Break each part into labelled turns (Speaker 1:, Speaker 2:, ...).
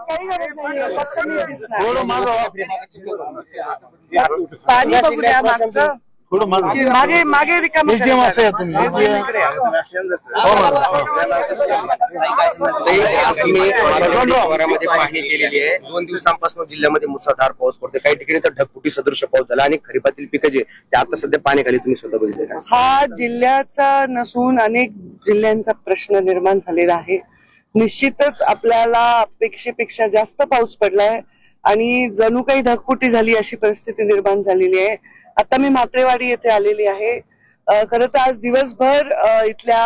Speaker 1: काही गरज नाहीये, फक्त मी दिसणार. पाणी बघू द्या मागचं. मागे मागे रिकामी
Speaker 2: पाहणी केलेली आहे. 2 दिवसांपासून जिल्ह्यामध्ये मुसळधार पाऊस पडतो, काही ठिकाणी तर ढगफुटी सदृश पाऊस झाला आणि खरीपातील पिकं जे ते आता सध्या पाण्याखाली तुम्ही स्वतः बघितले.
Speaker 1: हा जिल्ह्याचा नसून अनेक जिल्ह्यांचा प्रश्न निर्माण झालेला आहे. निश्चितच आपल्याला अपेक्षेपेक्षा जास्त पाऊस पडलाय आणि जणू काही ढगफुटी झाली अशी परिस्थिती निर्माण झालेली आहे. आता मी म्हात्रेवाडी येथे आलेली आहे. खरं तर आज दिवसभर इथल्या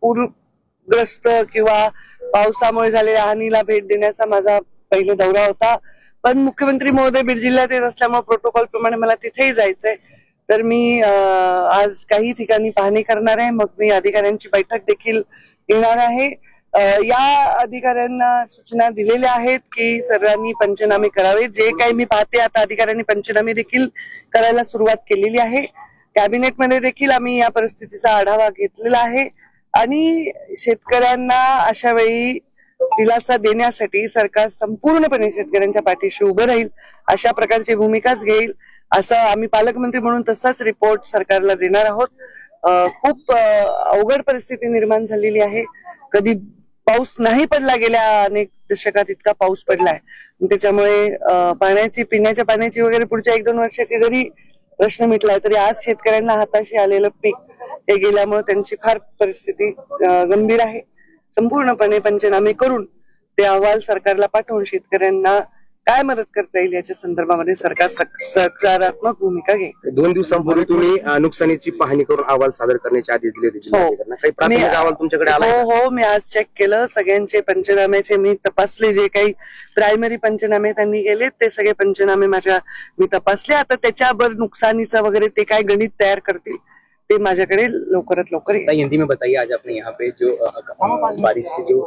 Speaker 1: पूरग्रस्त किंवा पावसामुळे झालेल्या हानीला भेट देण्याचा माझा पहिला दौरा होता, पण मुख्यमंत्री महोदय बीड जिल्ह्यात येत असल्यामुळे प्रोटोकॉल प्रमाणे मला तिथेही जायचंय. तर मी आज काही ठिकाणी पाहणी करणार आहे, मग मी अधिकाऱ्यांची बैठक देखील घेणार आहे. या अधिकाऱ्यांना सूचना दिलेल्या आहेत की सर्वांनी पंचनामे करावे. जे काही मी पाहते आता अधिकाऱ्यांनी पंचनामे देखील करायला सुरुवात केलेली आहे. कॅबिनेटमध्ये देखील आम्ही या परिस्थितीचा आढावा घेतलेला आहे आणि शेतकऱ्यांना अशा वेळी दिलासा देण्यासाठी सरकार संपूर्णपणे शेतकऱ्यांच्या पाठीशी उभं राहील, अशा प्रकारची भूमिकाच घेईल असं आम्ही पालकमंत्री म्हणून तसाच रिपोर्ट सरकारला देणार आहोत. खूप अवघड परिस्थिती निर्माण झालेली आहे. कधी पाऊस नाही पडला, गेल्या अनेक दशकात इतका पाऊस पडलाय. त्याच्यामुळे पिण्याच्या पाण्याची वगैरे पुढच्या 1-2 वर्षाची जरी प्रश्न मिटलाय तरी आज शेतकऱ्यांना हाताशी आलेलं पीक हे गेल्यामुळे त्यांची फार परिस्थिती गंभीर आहे. संपूर्णपणे पंचनामे करून ते अहवाल सरकारला पाठवून शेतकऱ्यांना काय मदत करता येईल याच्या संदर्भामध्ये सरकार सकारात्मक भूमिका घेईल.
Speaker 2: 2 दिवसांपूर्वी तुम्ही नुकसानीची पाहणी करून अहवाल सादर करण्याची आदेश दिले होते. काही प्राथमिक अहवाल तुमच्याकडे आला?
Speaker 1: हो, मी आज चेक केलं. सगळ्यांचे पंचनाम्याचे मी तपासले. जे काही प्रायमरी पंचनामे त्यांनी केले ते सगळे पंचनामे मी तपासले. आता त्याच्यावर नुकसानीचं वगैरे ते काय गणित तयार करतील ते माझ्याकडे लवकरात लवकर येईल.
Speaker 2: हिंदी में बताइए आज आपने यहाँ पे जो बारिश से जो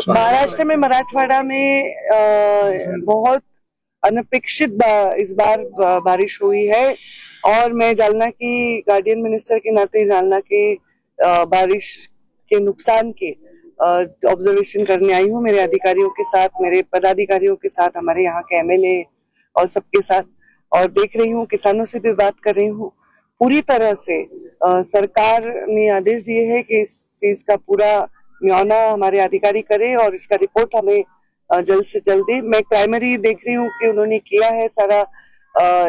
Speaker 1: महाराष्ट्र में मराठवाड़ा में बहुत अनपेक्षित इस बार बारिश हुई है और मैं जालना की गार्डियन मिनिस्टर के नाते जालना के बारिश के नुकसान के ऑब्जर्वेशन करने आई हूँ. मेरे अधिकारियों के साथ, मेरे पदाधिकारियों के साथ, हमारे यहाँ के MLA और सबके साथ, और देख रही हूँ, किसानों से भी बात कर रही हूँ. पूरी तरह से सरकार ने आदेश दिए हैं कि इस चीज का पूरा म्यौना हमारे अधिकारी करें और इसका रिपोर्ट हमें जल्द से जल्द दे. मैं प्राइमरी देख रही हूँ कि उन्होंने किया है सारा,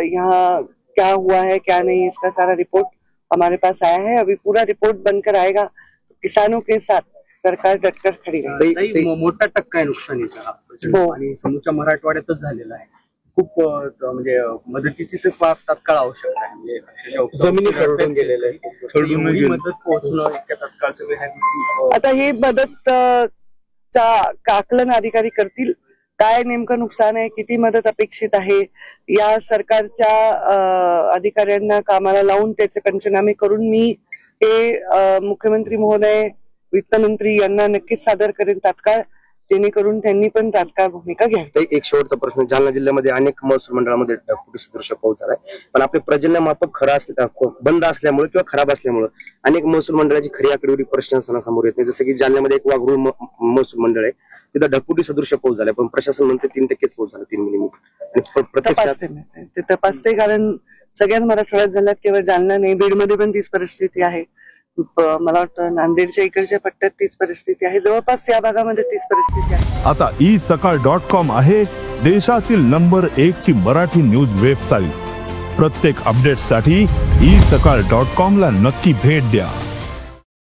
Speaker 1: यहाँ क्या हुआ है क्या नहीं, इसका सारा रिपोर्ट हमारे पास आया है. अभी पूरा रिपोर्ट बनकर आएगा. किसानों के साथ सरकार डटकर खड़ी रहेगी.
Speaker 2: मोठा टक्का आहे नुकसानीचा आणि समोरच्या मराठवाड्यातच झालेला आहे. खूप म्हणजे मदतीची तात्काळ आवश्यकता आहे. म्हणजे जमिनी खरडून गेलेल्या आहे, मदत पोहोचणं इतक्या तात्काळ.
Speaker 1: आता हे मदतचा आकलन अधिकारी करतील. काय नेमकं नुकसान आहे, किती मदत अपेक्षित आहे, या सरकारच्या अधिकाऱ्यांना कामाला लावून त्याचे पंचनामे करून मी हे मुख्यमंत्री महोदय, वित्तमंत्री यांना नक्कीच सादर करेन तात्काळ, जेणेकरून त्यांनी पण तात्काळ भूमिका घ्यावी.
Speaker 2: एक शेवटचा प्रश्न. जालना जिल्ह्यामध्ये अनेक महसूल मंडळामध्ये ढगफुटी सदृश पाऊस झालाय, पण आपले पर्जन्यमापक बंद असल्यामुळे किंवा खराब असल्यामुळे अनेक महसूल मंडळाची खरी आकडेवारी प्रशासनासमोर येत नाही. जसं की जालन्यामध्ये एक वाघरूळ महसूल मंडळ आहे, तिथं ढगफुटी सदृश पाऊस झालाय, पण प्रशासन म्हणते 3% पाऊस झाला, 3 मिलीमीटर.
Speaker 1: ते तपासते, कारण सगळ्याच मराठवाड्यात झाल्यात, केवळ जालना नाही, बीडमध्ये पण तीच परिस्थिती आहे. मला वाटतं नांदेडच्या इकडच्या पट्ट्यात तीच परिस्थिती आहे. जवळपास या भागामध्ये तीच परिस्थिती आहे.
Speaker 3: आता isakal.com आहे देशातील नंबर 1 ची मराठी न्यूज वेबसाईट. प्रत्येक अपडेटसाठी isakal.com ला नक्की भेट द्या.